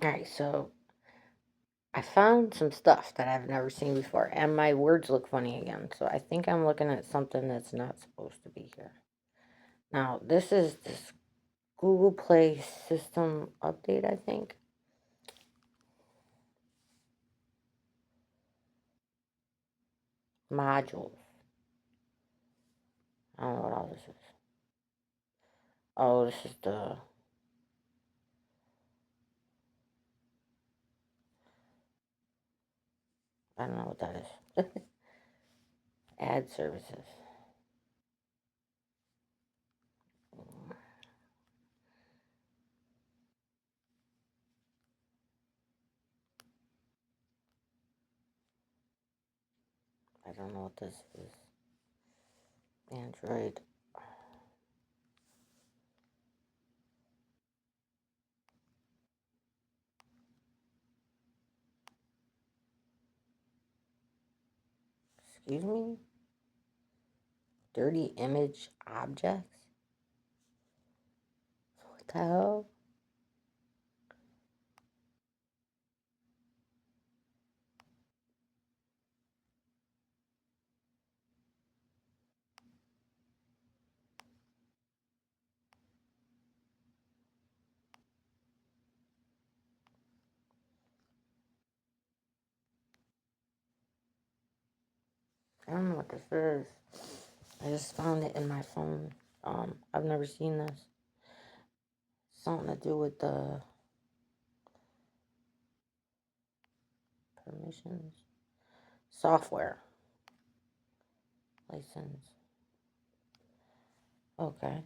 Alright, so I found some stuff that I've never seen before, and my words look funny again. So I think I'm looking at something that's not supposed to be here. Now, this is this Google Play system update, I think. Modules. I don't know what all this is. Oh, this is the. I don't know what that is. Ad services. I don't know what this is. Android. Excuse me? Dirty image objects? What the hell? I don't know what this is. I just found it in my phone. I've never seen this. Something to do with the permissions. Software. License. Okay.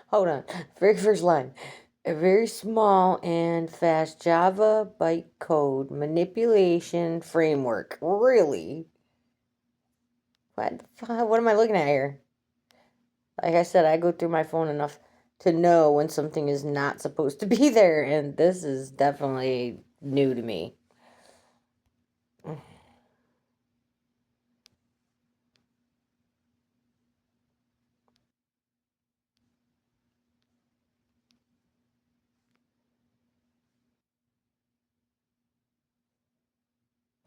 Hold on. Very first line. A very small and fast Java bytecode manipulation framework. Really? What am I looking at here? Like I said, I go through my phone enough to know when something is not supposed to be there, and this is definitely new to me.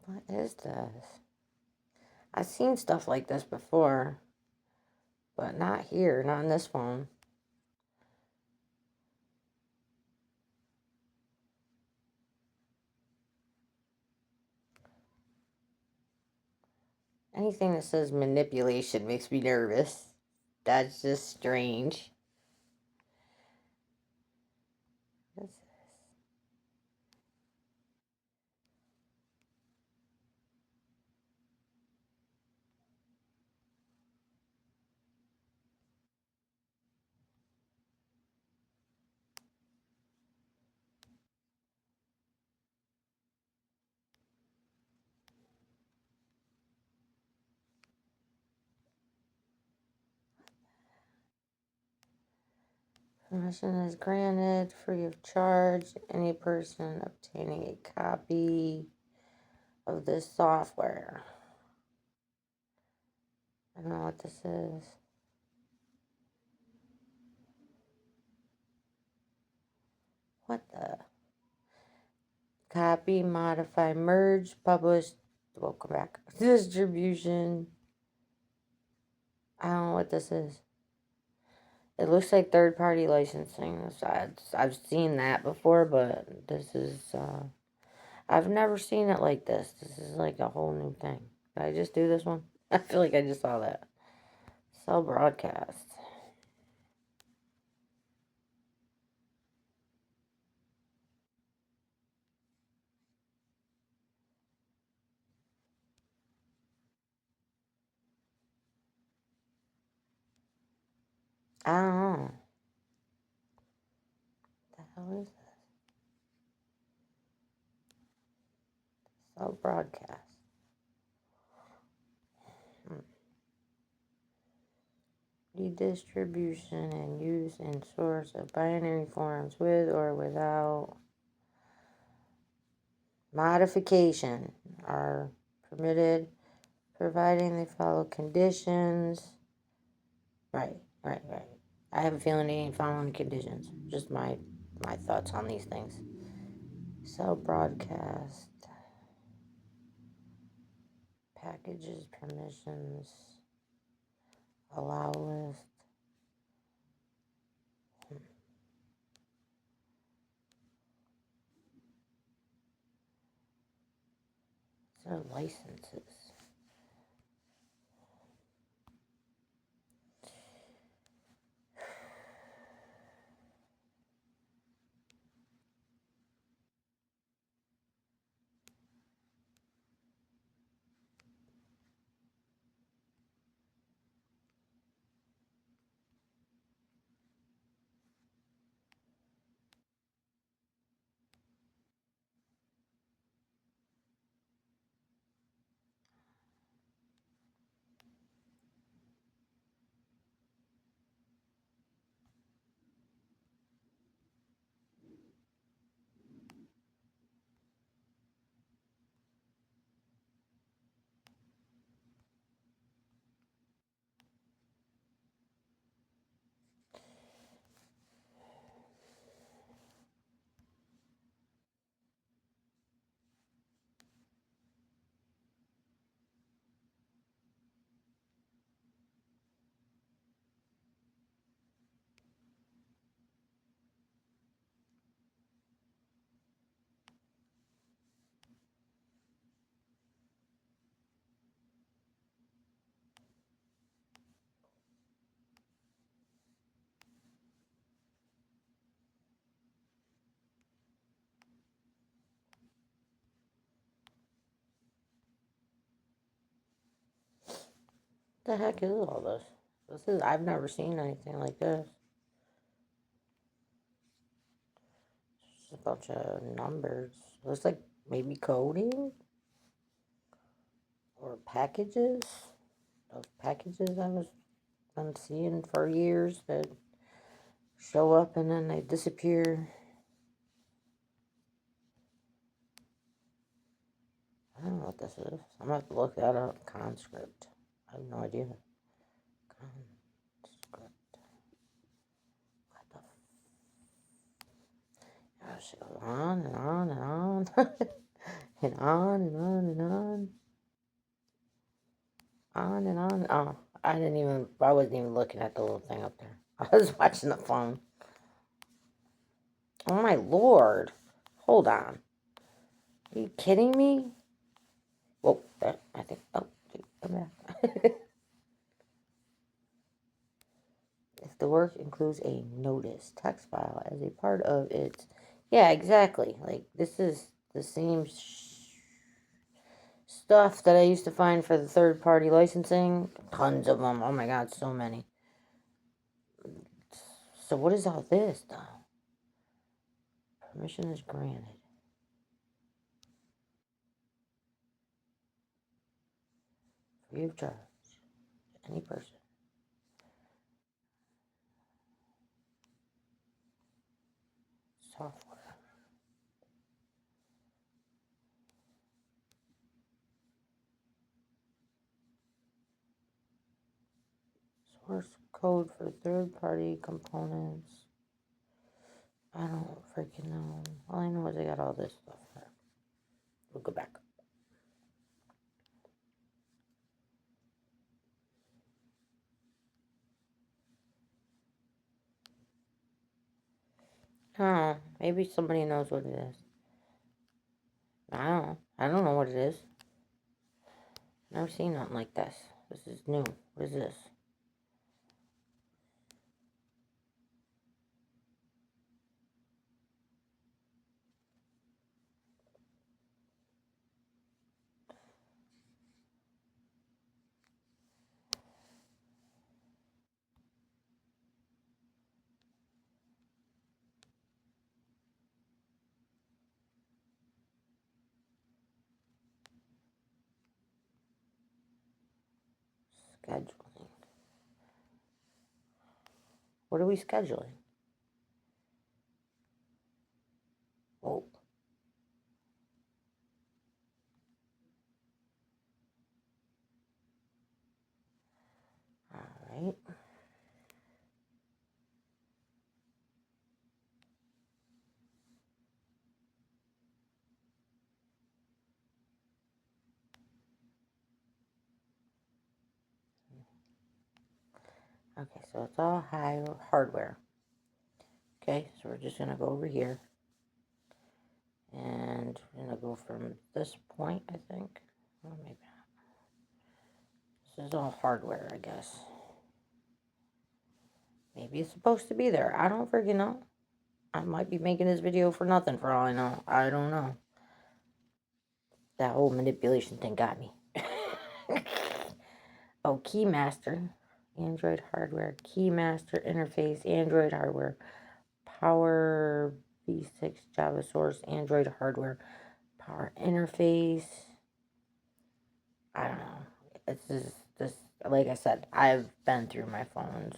What is this? I've seen stuff like this before, but not here, not on this phone. Anything that says manipulation makes me nervous. That's just strange. What's this? Permission is granted, free of charge. Any person obtaining a copy of this software. I don't know what this is. What the? Copy, modify, merge, publish. Welcome back. Distribution. I don't know what this is. It looks like third-party licensing. I've seen that before, but this is, I've never seen it like this. This is like a whole new thing. Did I just do this one? I feel like I just saw that. Cell broadcast. I don't know. What the hell is this? Cell broadcast. redistribution and use and source of binary forms with or without modification are permitted, providing they follow conditions. Right. I have a feeling they ain't following conditions. Just my thoughts on these things. Cell broadcast. Packages, permissions. Allow list. So licenses. What the heck is all this? I've never seen anything like this. Just a bunch of numbers. Looks like maybe coding or packages. Those packages I was been seeing for years that show up and then they disappear. I don't know what this is. I'm gonna have to look that up. Conscript. I have no idea. Conscript. What the gosh, it goes on and on and on. And on and on and on. On and on. Oh, I wasn't even looking at the little thing up there. I was watching the phone. Oh my lord. Hold on. Are you kidding me? Whoa, I think, oh, come back. If the work includes a notice text file as a part of it. Yeah, exactly. Like, this is the same stuff that I used to find for the third-party licensing. Tons of them. Oh my god, so many. So what is all this, though? Permission is granted. Free of charge. Any person. Software. Source code for third-party components. I don't freaking know. All I know is I got all this stuff there. We'll go back. Oh, maybe somebody knows what it is. I don't know. I don't know what it is. Never seen nothing like this. This is new. What is this? Scheduling. What are we scheduling? Oh. All right. Okay, so it's all high hardware. Okay, so we're just gonna go over here. And we're gonna go from this point, I think. Or maybe not. This is all hardware, I guess. Maybe it's supposed to be there. I don't freaking know. I might be making this video for nothing for all I know. I don't know. That whole manipulation thing got me. Oh, Keymaster. Android hardware. Keymaster interface. Android hardware. Power v6 Java source. Android hardware. Power interface. I don't know. It's just this. Like I said, I've been through my phones.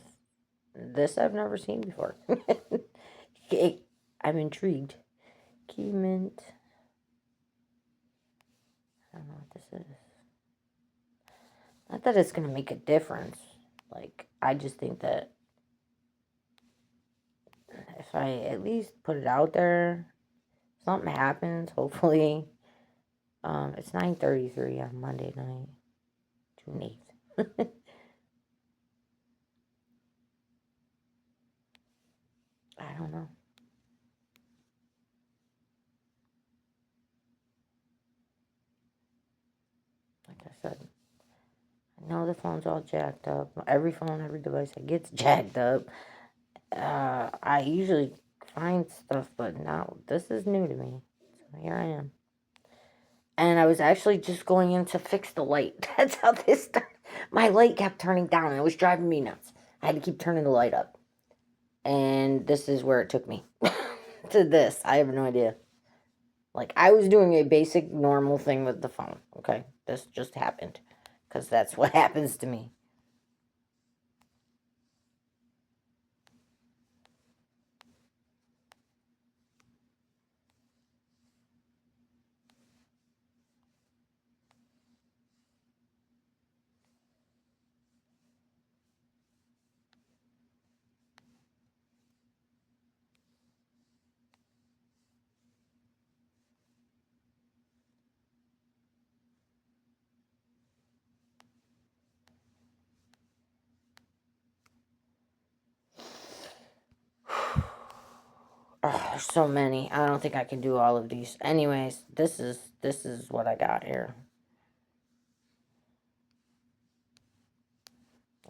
This I've never seen before. I'm intrigued. Keymint. I don't know what this is. Not that it's going to make a difference. Like, I just think that if I at least put it out there, something happens, hopefully. It's 9:33 on Monday night, June 8th. I don't know. Like I said, I know the phone's all jacked up. Every phone, every device that gets jacked up. I usually find stuff, but now this is new to me. So here I am. And I was actually just going in to fix the light. That's how this started. My light kept turning down and it was driving me nuts. I had to keep turning the light up. And this is where it took me to this. I have no idea. Like, I was doing a basic normal thing with the phone. Okay. This just happened. Because that's what happens to me. Oh, there's so many. I don't think I can do all of these. Anyways, this is what I got here.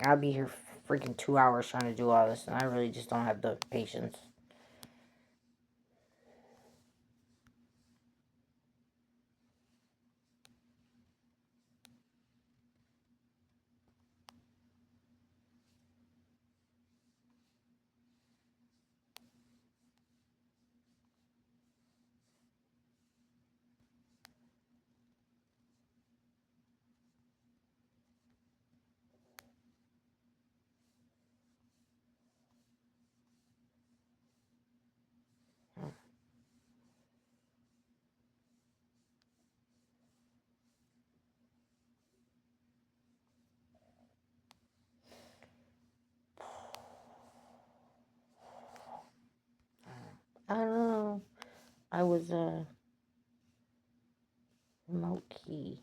I'll be here freaking 2 hours trying to do all this, and I really just don't have the patience. I don't know. I was remote key.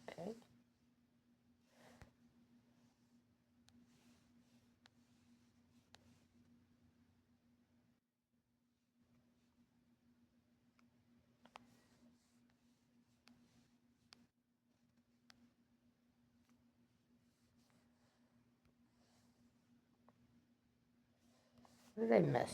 Okay. What did I miss?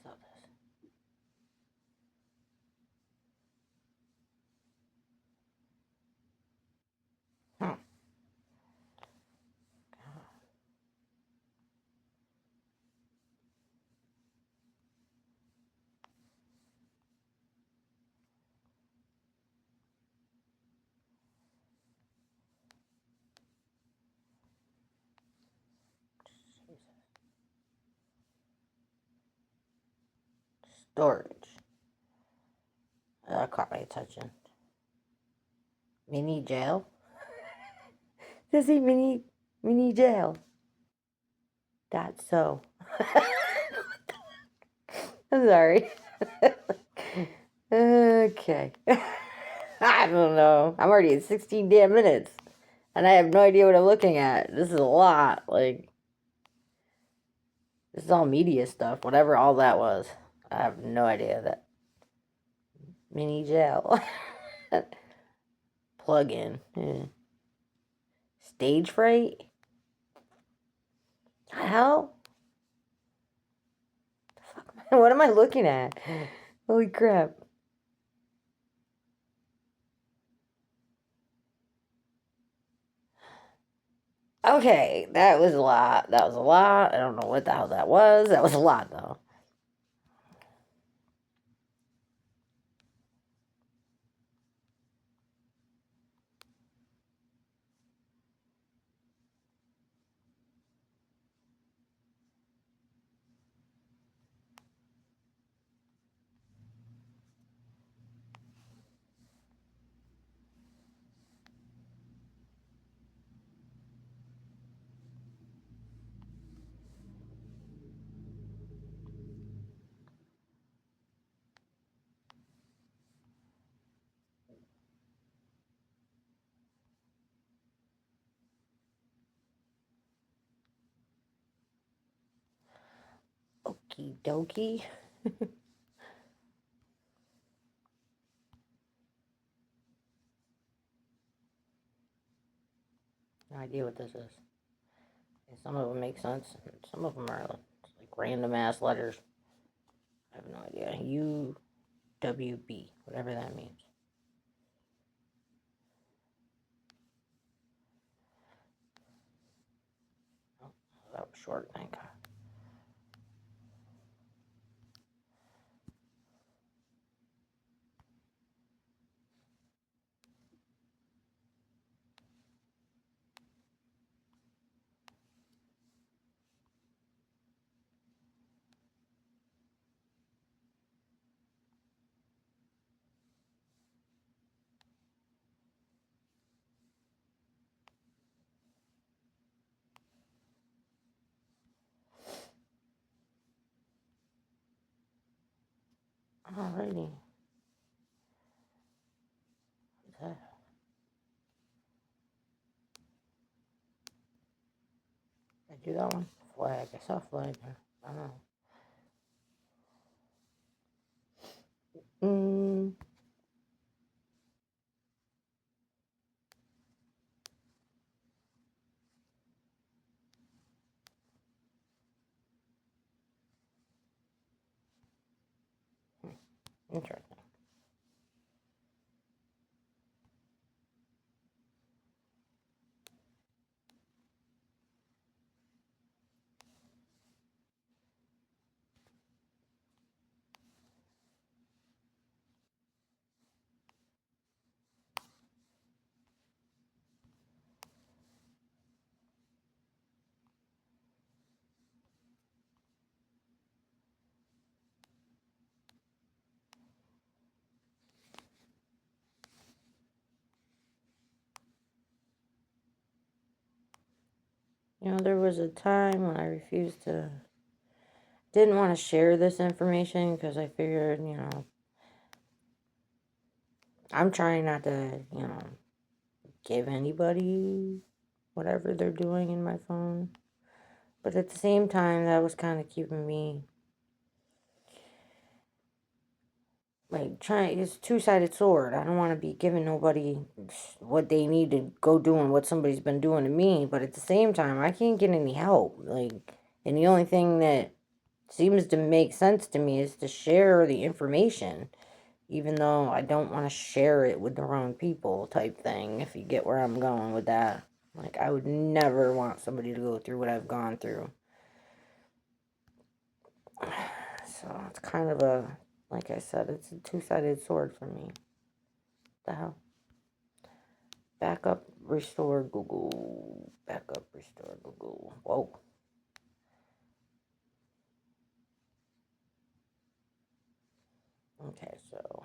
up this? Hmm. Storage. That caught my attention. Mini jail? Does he mini jail? That's so. I'm sorry. Okay. I don't know. I'm already at 16 damn minutes. And I have no idea what I'm looking at. This is a lot. Like, this is all media stuff. Whatever all that was. I have no idea that. Mini jail. Plug in. Yeah. Stage fright? Hell? What am I looking at? Holy crap. Okay, that was a lot. That was a lot. I don't know what the hell that was. That was a lot, though. Okie dokie. No idea what this is. And some of them make sense. And some of them are like random ass letters. I have no idea. UWB, whatever that means. Oh, that was short, thank God. Alrighty. What's that? Did I do that one? Flag. I saw a flag there. I don't know. Interesting. You know, there was a time when I didn't want to share this information because I figured, you know, I'm trying not to, you know, give anybody whatever they're doing in my phone. But at the same time, that was kind of keeping me, like, it's a two-sided sword. I don't want to be giving nobody what they need to go doing what somebody's been doing to me. But at the same time, I can't get any help. Like, and the only thing that seems to make sense to me is to share the information, even though I don't want to share it with the wrong people type thing, if you get where I'm going with that. Like, I would never want somebody to go through what I've gone through. So it's kind of a, like I said, it's a two-sided sword for me. What the hell? Backup, restore Google. Backup, restore Google. Whoa. Okay, so.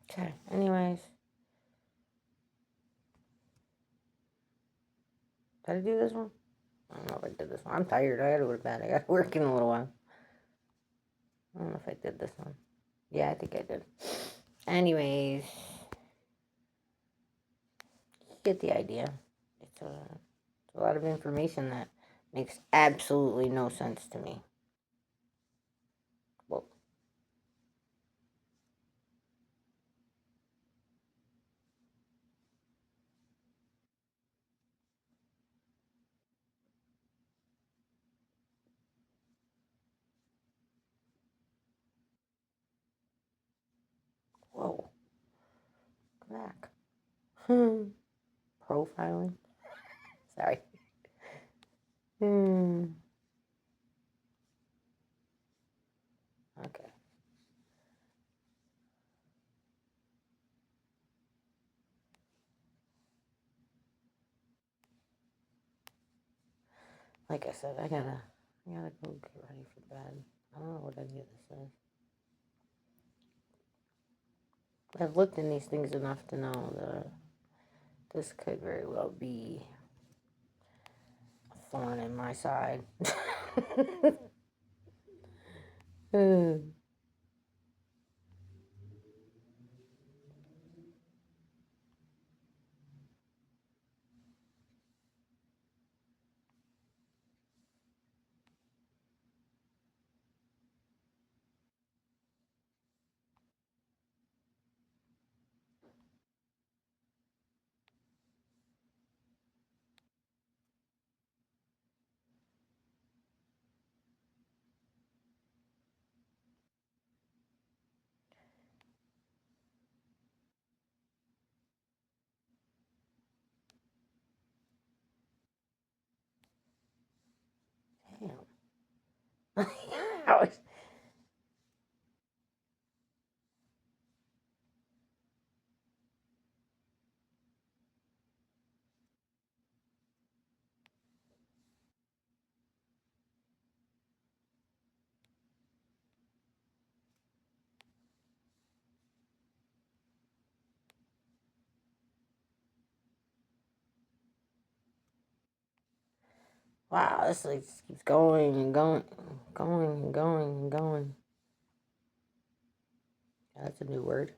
Okay, anyways. Did I do this one? I don't know if I did this one. I'm tired. I gotta go to bed. I gotta work in a little while. I don't know if I did this one. Yeah, I think I did. Anyways, you get the idea. It's a lot of information that makes absolutely no sense to me. Whoa. Whoa. Come back. Profiling. Sorry. Okay. Like I said, I gotta go get ready for bed. I don't know what any of this is. I've looked in these things enough to know that this could very well be a thorn in my side. Damn. Wow, this like just keeps going and going, going and going and going. That's a new word.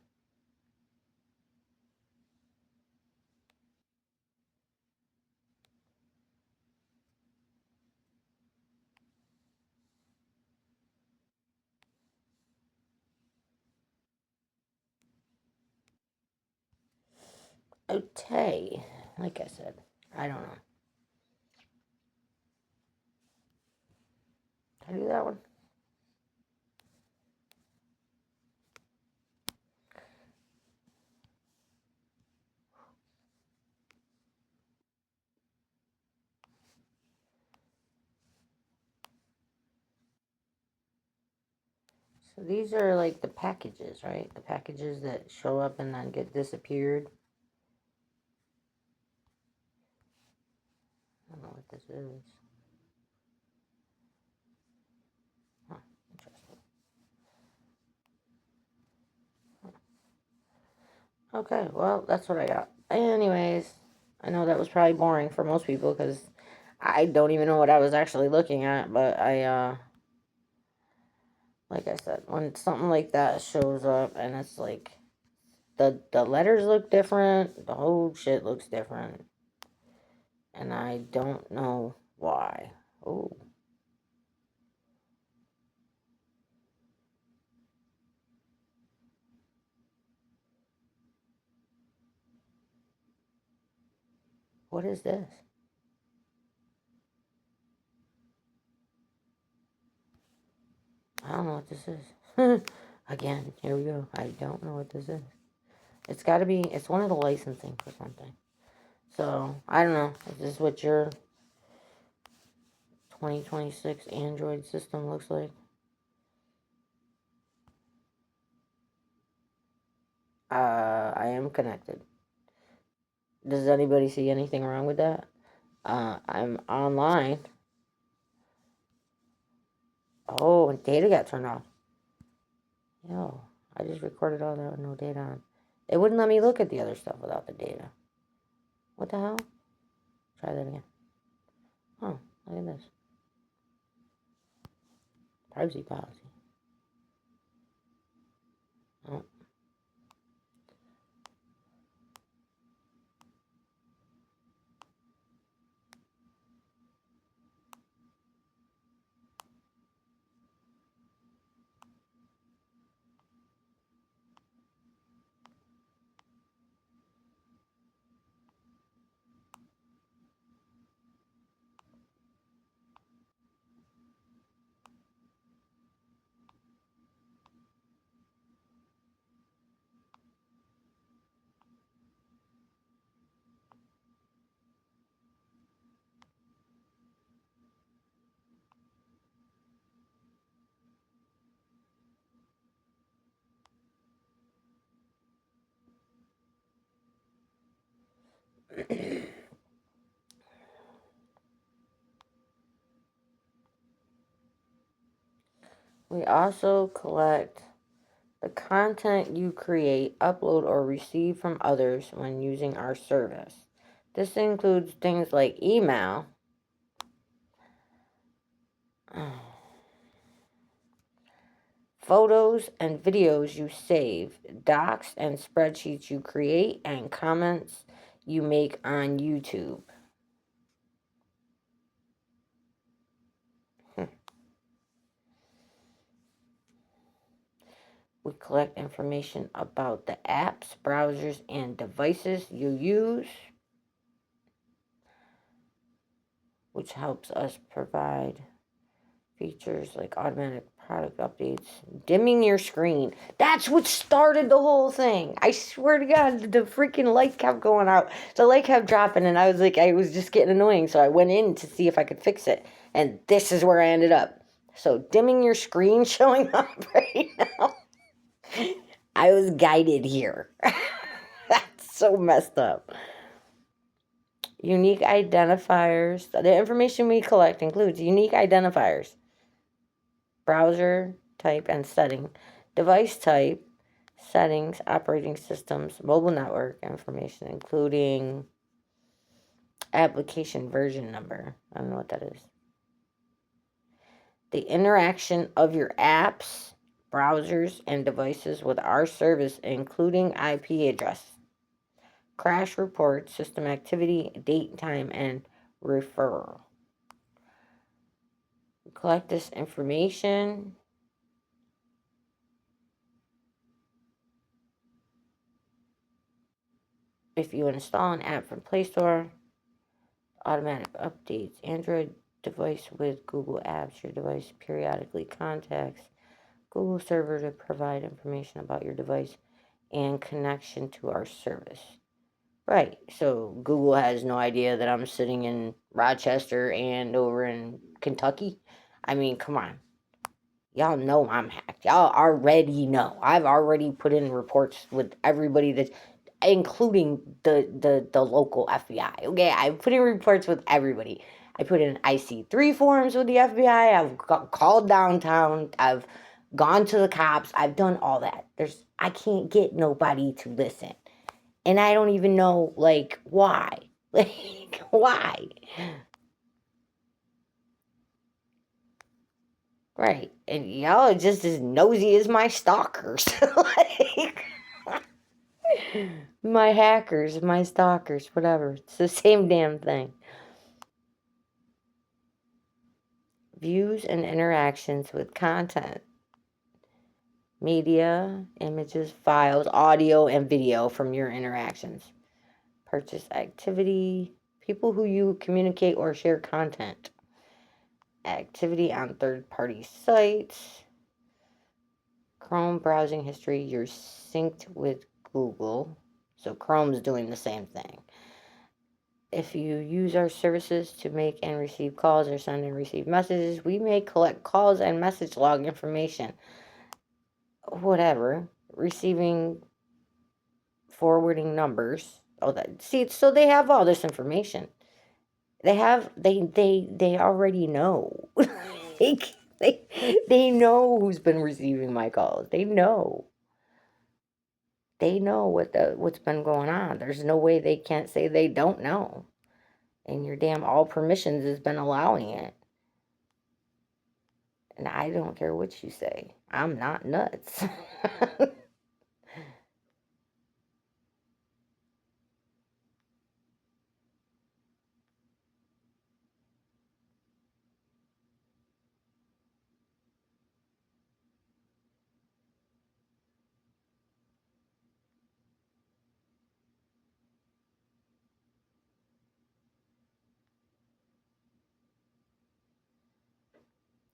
Okay. Like I said, I don't know. Can I do that one? So these are like the packages, right? The packages that show up and then get disappeared. I don't know what this is. Huh, interesting. Okay, well, that's what I got. Anyways, I know that was probably boring for most people because I don't even know what I was actually looking at, but like I said, when something like that shows up and it's like the letters look different, the whole shit looks different, and I don't know why. Oh. What is this? I don't know what this is. Again, here we go. I don't know what this is. It's got to be, it's one of the licensing for something. So, I don't know. Is this what your 2026 Android system looks like? I am connected. Does anybody see anything wrong with that? I'm online. Oh, and data got turned off. Yo, I just recorded all that with no data on. It wouldn't let me look at the other stuff without the data. What the hell? Try that again. Oh, look at this. Privacy policy. Oh. We also collect the content you create, upload, or receive from others when using our service. This includes things like email, photos and videos you save, docs and spreadsheets you create, and comments you make on YouTube. We collect information about the apps, browsers, and devices you use, which helps us provide features like automatic product updates, dimming your screen. That's what started the whole thing. I swear to God, the freaking light kept going out. The light kept dropping, and I was just getting annoying. So I went in to see if I could fix it, and this is where I ended up. So dimming your screen showing up right now. I was guided here. That's so messed up. Unique identifiers. The information we collect includes unique identifiers, browser type and setting, device type, settings, operating systems, mobile network information, including application version number. I don't know what that is. The interaction of your apps, browsers, and devices with our service, including IP address, crash report, system activity, date, time, and referral. We collect this information. If you install an app from Play Store, automatic updates, Android device with Google Apps, your device periodically contacts Google server to provide information about your device and connection to our service. Right, so Google has no idea that I'm sitting in Rochester and over in Kentucky. I mean, come on. Y'all know I'm hacked. Y'all already know. I've already put in reports with everybody that, including the local FBI. Okay, I put in reports with everybody. I put in IC3 forms with the FBI. I've called downtown. I've gone to the cops. I've done all that. I can't get nobody to listen, and I don't even know like why. Like why? Right, and y'all are just as nosy as my stalkers. Like. My hackers, my stalkers, whatever. It's the same damn thing. views and interactions with content, media, images, files, audio, and video from your interactions, purchase activity, people who you communicate or share content, activity on third-party sites, Chrome browsing history, you're synced with Google. So Chrome's doing the same thing. If you use our services to make and receive calls or send and receive messages, we may collect calls and message log information. Whatever. Receiving forwarding numbers. Oh, that see, so they have all this information. They already know. they, they know who's been receiving my calls. They know. They know what's been going on. There's no way they can't say they don't know. And your damn all permissions has been allowing it. And I don't care what you say. I'm not nuts.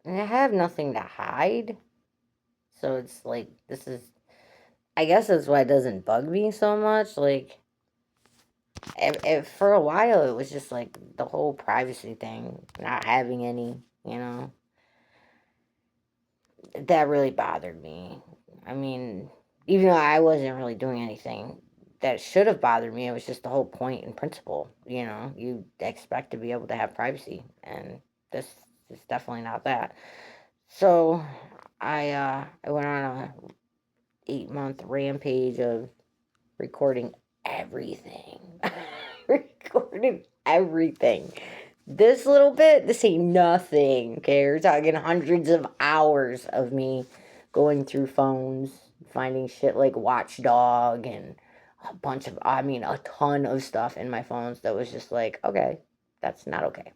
And I have nothing to hide. So it's like, this is, I guess that's why it doesn't bug me so much. Like, for a while, it was just like the whole privacy thing, not having any, you know, that really bothered me. I mean, even though I wasn't really doing anything that should have bothered me, it was just the whole point and principle. You know, you expect to be able to have privacy, and this is definitely not that. So, I went on a 8-month rampage of recording everything. Recorded everything. This little bit, this ain't nothing. Okay, we're talking hundreds of hours of me going through phones, finding shit like Watchdog and a bunch of, I mean, a ton of stuff in my phones that was just like, okay, that's not okay.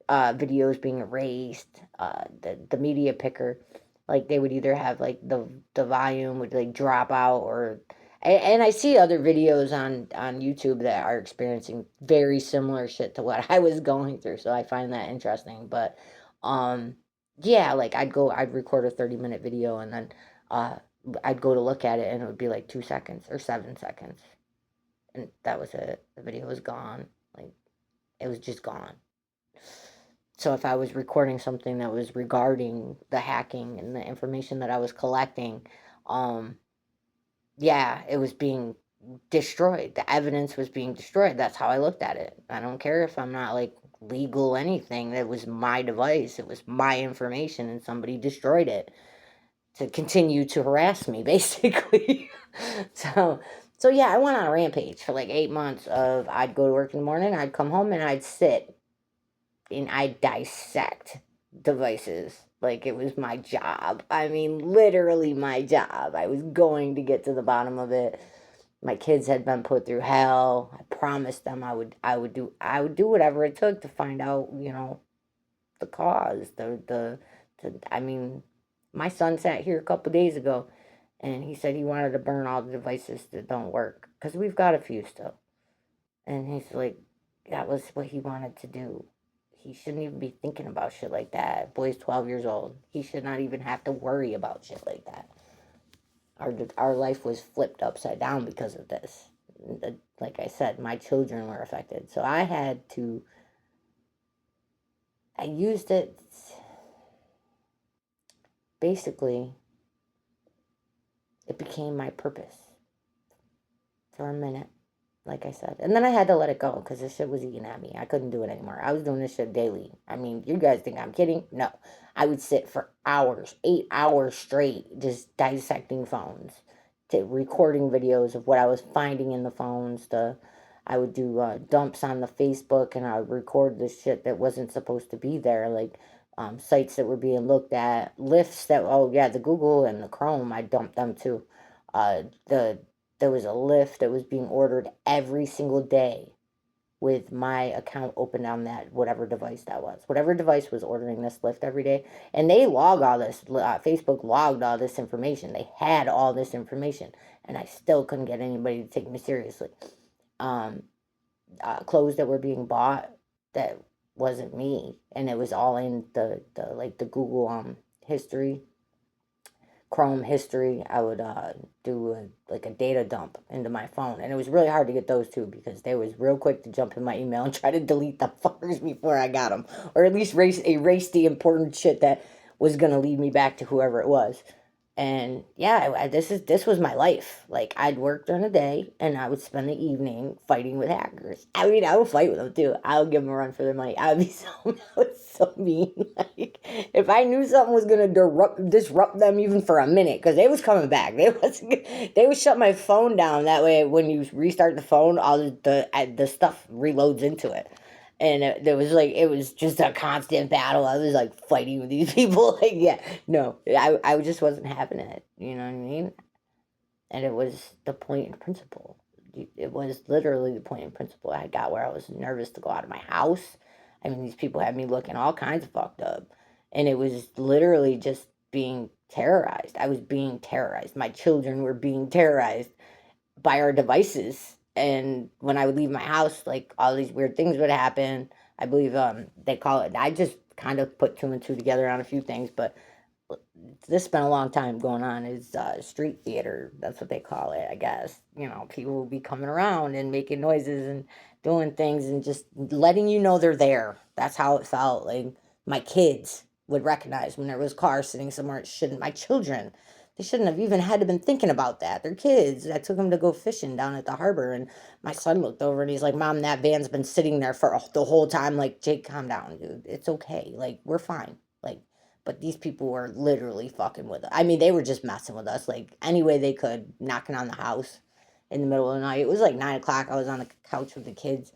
Videos being erased, the media picker, like they would either have like the volume would like drop out, or and I see other videos on YouTube that are experiencing very similar shit to what I was going through, so I find that interesting. But um yeah, like I'd record a 30-minute video, and then uh I'd go to look at it, and it would be like 2 seconds or 7 seconds, and that was it. The video was gone. Like, it was just gone. So if I was recording something that was regarding the hacking and the information that I was collecting, um, yeah, it was being destroyed. The evidence was being destroyed. That's how I looked at it. I don't care if I'm not like legal anything. That was my device. It was my information, and somebody destroyed it to continue to harass me, basically. so, so yeah, I went on a rampage for like 8 months. Of I'd go to work in the morning, I'd come home, and I'd sit and I dissect devices like it was my job. I mean, literally my job. I was going to get to the bottom of it. My kids had been put through hell. I promised them I would do whatever it took to find out, the cause. I mean, my son sat here a couple days ago, and he said he wanted to burn all the devices that don't work, cuz we've got a few still. And he's like, that was what he wanted to do. He shouldn't even be thinking about shit like that. Boy's 12 years old. He should not even have to worry about shit like that. Our life was flipped upside down because of this. Like I said, my children were affected. So I used it basically, it became my purpose for a minute, like I said. And then I had to let it go because this shit was eating at me. I couldn't do it anymore. I was doing this shit daily. I mean, you guys think I'm kidding? No. I would sit for hours, 8 hours straight, just dissecting phones, to recording videos of what I was finding in the phones. I would do dumps on the Facebook, and I would record the shit that wasn't supposed to be there, like sites that were being looked at, lists that, oh yeah, the Google and the Chrome, I dumped them too. There was a lift that was being ordered every single day. with my account open on that whatever device that was. Whatever device was ordering this Lyft every day. And they log all this. Facebook logged all this information. They had all this information. And I still couldn't get anybody to take me seriously. Clothes that were being bought that wasn't me. And it was all in the Google history. Chrome history. I would do a data dump into my phone, and it was really hard to get those too because they was real quick to jump in my email and try to delete the fuckers before I got them, or at least erase the important shit that was gonna lead me back to whoever it was. And yeah, this was my life. Like, I'd work during the day and I would spend the evening fighting with hackers. I mean, I would fight with them too. I would give them a run for their money. I would be I was so mean. Like, if I knew something was gonna disrupt them even for a minute, because they was coming back. They would shut my phone down. That way, when you restart the phone, all the stuff reloads into it. And it was just a constant battle. I was like fighting with these people. Like, yeah, no, I just wasn't having it. You know what I mean? And it was the point and principle. It was literally the point and principle I got where I was nervous to go out of my house. I mean, these people had me looking all kinds of fucked up. And it was literally just being terrorized. I was being terrorized. My children were being terrorized by our devices. And when I would leave my house, like, all these weird things would happen. I believe they call it. I just kind of put two and two together on a few things, but this has been a long time going on. Is street theater? That's what they call it, I guess. You know, people will be coming around and making noises and doing things and just letting you know they're there. That's how it felt. Like, my kids would recognize when there was cars sitting somewhere it shouldn't. My children, they shouldn't have even had to been thinking about that. They're kids. I took them to go fishing down at the harbor, and my son looked over and he's like, "Mom, that van's been sitting there for the whole time." Like, Jake, calm down, dude. It's okay. Like, we're fine. Like, but these people were literally fucking with us. I mean, they were just messing with us, like, any way they could, knocking on the house in the middle of the night. It was like 9 o'clock. I was on the couch with the kids,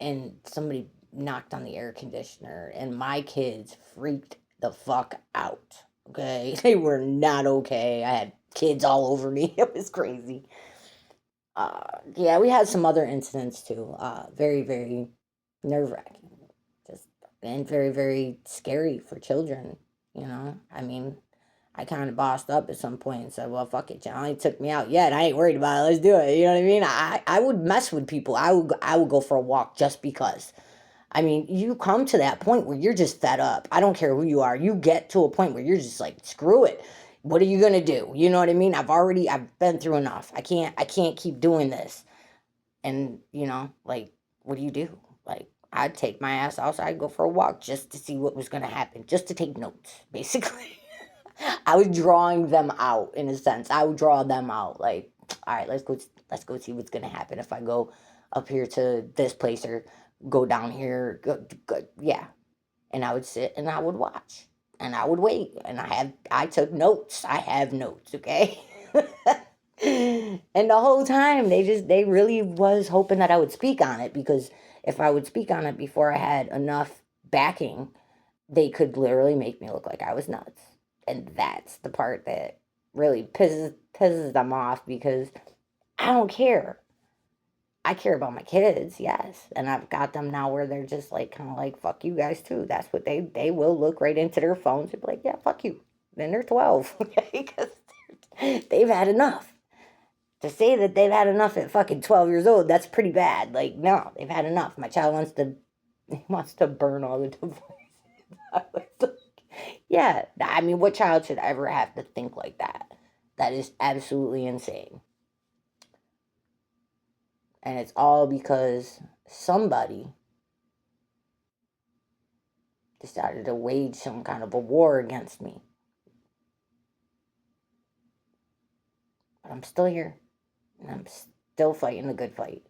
and somebody knocked on the air conditioner, and my kids freaked the fuck out. Okay, they were not okay. I had kids all over me. It was crazy. Yeah, we had some other incidents too. Very, very nerve wracking. Just, and very, very scary for children. You know, I mean, I kind of bossed up at some point and said, "Well, fuck it, John. It took me out yet. I ain't worried about it. Let's do it." You know what I mean? I would mess with people. I would go for a walk just because. I mean, you come to that point where you're just fed up. I don't care who you are. You get to a point where you're just like, screw it. What are you gonna do? You know what I mean? I've been through enough. I can't keep doing this. And, like, what do you do? Like, I'd take my ass outside, go for a walk just to see what was gonna happen, just to take notes, basically. I was drawing them out in a sense. I would draw them out, like, all right, let's go see what's gonna happen if I go up here to this place or go down here. Yeah. And I would sit and I would watch and I would wait and I took notes. I have notes, okay? And the whole time they really was hoping that I would speak on it, because if I would speak on it before I had enough backing, they could literally make me look like I was nuts. And that's the part that really pisses them off, because I don't care. I care about my kids, yes. And I've got them now where they're just like, kind of like, fuck you guys too. That's what they will look right into their phones and be like, yeah, fuck you. Then they're 12, okay? Because they've had enough. To say that they've had enough at fucking 12 years old, that's pretty bad. Like, no, they've had enough. My child wants to burn all the devices. Yeah, I mean, what child should ever have to think like that? That is absolutely insane. And it's all because somebody decided to wage some kind of a war against me. But I'm still here. And I'm still fighting the good fight.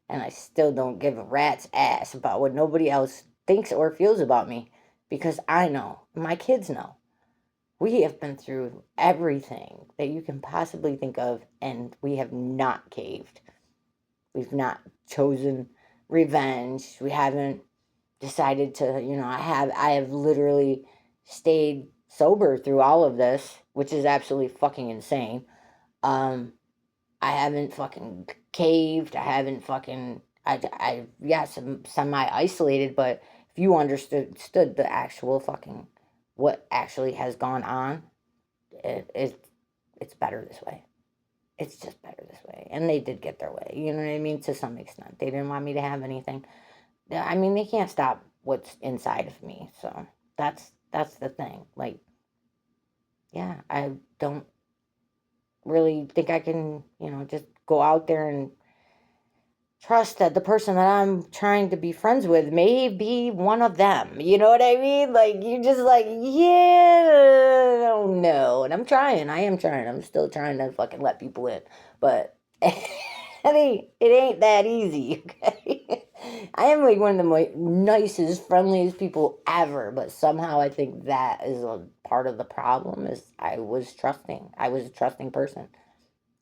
And I still don't give a rat's ass about what nobody else thinks or feels about me. Because I know, my kids know. We have been through everything that you can possibly think of, and we have not caved. We've not chosen revenge. We haven't decided to, I have literally stayed sober through all of this, which is absolutely fucking insane. I haven't fucking caved. I yes, I'm semi-isolated, but if you understood the actual fucking, what actually has gone on, it's better this way. It's just better this way. And they did get their way, you know what I mean? To some extent. They didn't want me to have anything. Yeah, I mean, they can't stop what's inside of me. So that's the thing. Like, yeah, I don't really think I can, just go out there and trust that the person that I'm trying to be friends with may be one of them. You know what I mean? Like, you just like, yeah, I don't know. And I'm trying. I am trying. I'm still trying to fucking let people in. But it ain't that easy, okay? I am like one of the nicest, friendliest people ever. But somehow I think that is a part of the problem is I was trusting. I was a trusting person.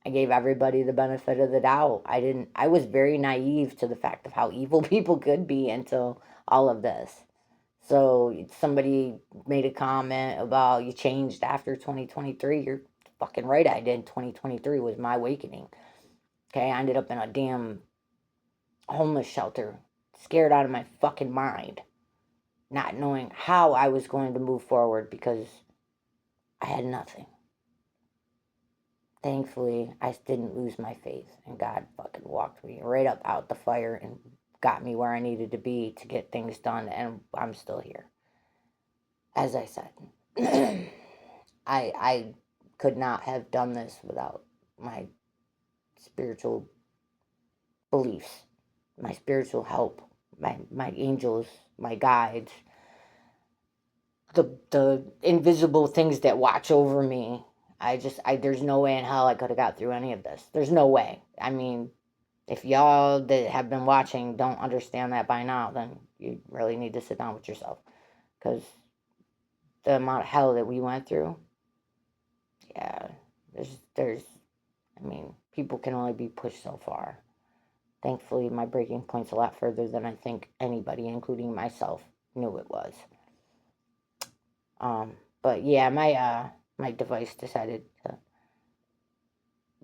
I gave everybody the benefit of the doubt. I was very naive to the fact of how evil people could be until all of this. So somebody made a comment about you changed after 2023. You're fucking right, I did. 2023 was my awakening. Okay, I ended up in a damn homeless shelter, scared out of my fucking mind, not knowing how I was going to move forward because I had nothing. Thankfully, I didn't lose my faith, and God fucking walked me right up out the fire and got me where I needed to be to get things done, and I'm still here. As I said, I could not have done this without my spiritual beliefs, my spiritual help, my angels, my guides, the invisible things that watch over me. There's no way in hell I could have got through any of this. There's no way. I mean, if y'all that have been watching don't understand that by now, then you really need to sit down with yourself. Because the amount of hell that we went through, yeah, I mean, people can only be pushed so far. Thankfully, my breaking point's a lot further than I think anybody, including myself, knew it was. But yeah, my device decided to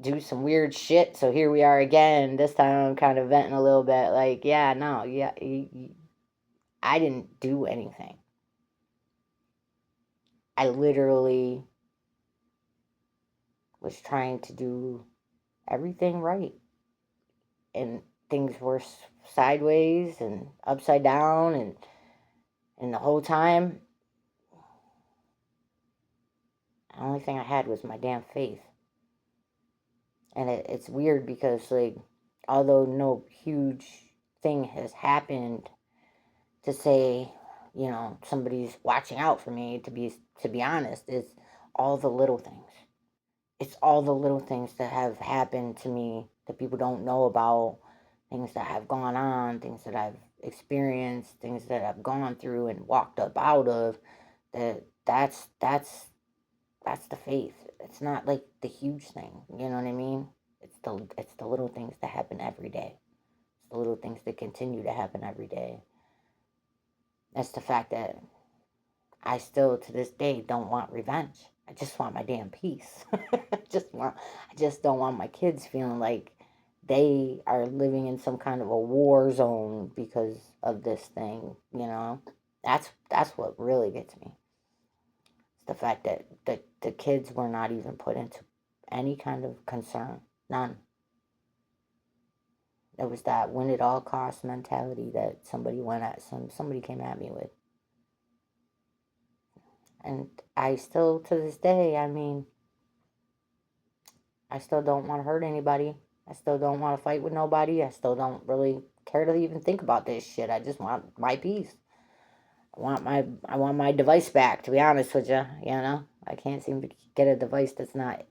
do some weird shit. So here we are again. This time I'm kind of venting a little bit. Like, yeah, no, yeah, I didn't do anything. I literally was trying to do everything right. And things were sideways and upside down. And the whole time, the only thing I had was my damn faith. And it's weird because, like, although no huge thing has happened to say, somebody's watching out for me, to be honest, it's all the little things. It's all the little things that have happened to me that people don't know about, things that have gone on, things that I've experienced, things that I've gone through and walked up out of. That's the faith. It's not like the huge thing. You know what I mean? It's the little things that happen every day. It's the little things that continue to happen every day. That's the fact that I still to this day don't want revenge. I just want my damn peace. I just don't want my kids feeling like they are living in some kind of a war zone because of this thing, That's what really gets me. It's the fact that the kids were not even put into any kind of concern. None. It was that win at all costs mentality that somebody came at me with. And I still, to this day, I mean, I still don't want to hurt anybody. I still don't want to fight with nobody. I still don't really care to even think about this shit. I just want my peace. I want my device back, to be honest with you. I can't seem to get a device that's not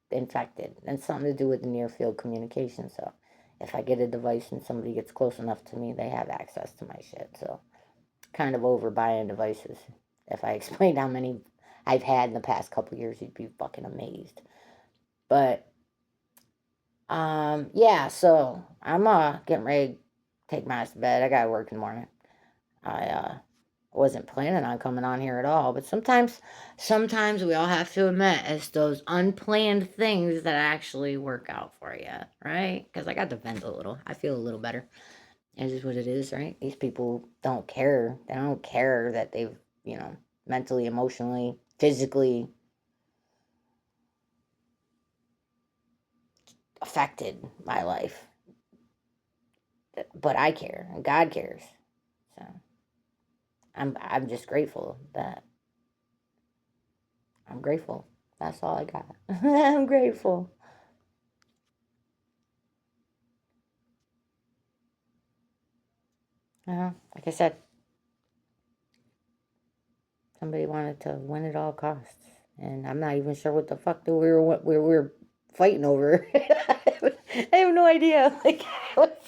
infected. And it's something to do with the near field communication. So if I get a device and somebody gets close enough to me, they have access to my shit. So kind of over buying devices. If I explained how many I've had in the past couple years, you'd be fucking amazed. But yeah, so I'm getting ready to take my ass to bed. I gotta work in the morning. I I wasn't planning on coming on here at all, but sometimes we all have to admit it's those unplanned things that actually work out for you, right? Because I got to vent a little. I feel a little better. It is what it is, right? These people don't care. They don't care that they've, mentally, emotionally, physically affected my life. But I care, and God cares. So I'm just grateful that I'm grateful. That's all I got. I'm grateful. Like I said, somebody wanted to win at all costs, and I'm not even sure what the fuck that we were fighting over. I have no idea. Like, what?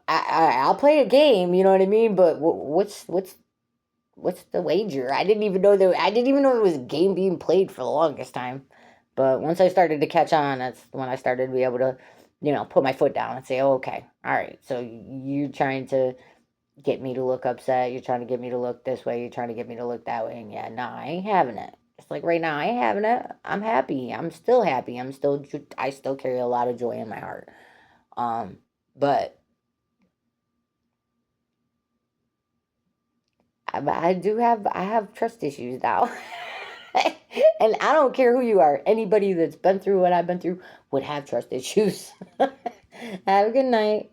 I'll play a game. You know what I mean? But what's the wager? I didn't even know there was a game being played for the longest time. But once I started to catch on, that's when I started to be able to, put my foot down and say, oh, okay, all right. So you're trying to get me to look upset. You're trying to get me to look this way. You're trying to get me to look that way. And yeah, nah, I ain't having it. Just like right now, I ain't having it. I'm happy. I'm still happy. I still carry a lot of joy in my heart. But I have trust issues now. And I don't care who you are. Anybody that's been through what I've been through would have trust issues. Have a good night.